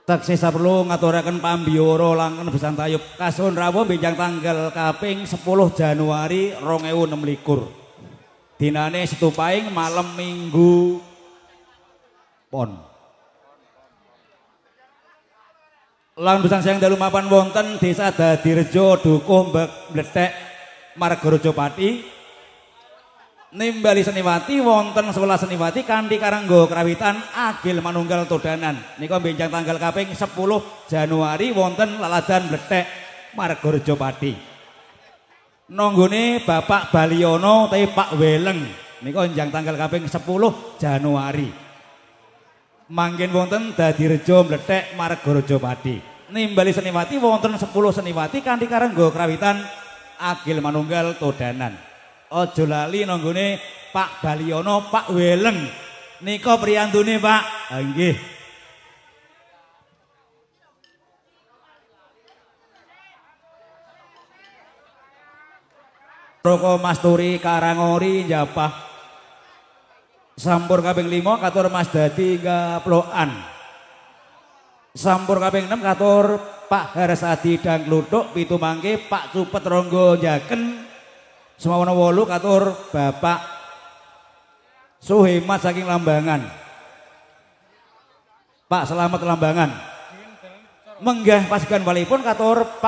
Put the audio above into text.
Taksih saperlu ngaturaken pambiyara langkung besan tayub kasuwun rawuh benjang tanggal kaping 10 Januari 2026. Dinane Setupaing malam Minggu Pon. Lan besan sayang dalu mapan wonten Desa Dadirejo Dukuh Blethek Margareja Pati. Nimbali Seniwati wonten 11 Seniwati kanthi karangga krawitan Agil Manunggal Todanan. Nika benjang tanggal kaping 10 Januari wonten Laladan Blethek Margareja Pati. Nanggone Bapak Baliono te Pak Weleng nika benjang tanggal kaping 10 Januari. Manggen wonten Dadirejo Blethek Margareja Pati. Nimbali Seniwati wonten 10 Seniwati kanthi karangga krawitan Agil Manunggal Todanan. Aja lali nanggone Pak Baliono Pak Weleng nika priyantune Pak. Ha nggih. Roko Masturi Karangori Japah sampur kaping 5 katur Mas Dadi Gaplokan. Sampur kaping 6 katur Pak Harsadi Dangkluthuk, 7 mangke Pak Cupet Ronggo Jaken. Semono 8 katur Bapak Suhemat saking Lambangan. Pak Selamat Lambangan. Menggah pasukan walipun katur Pak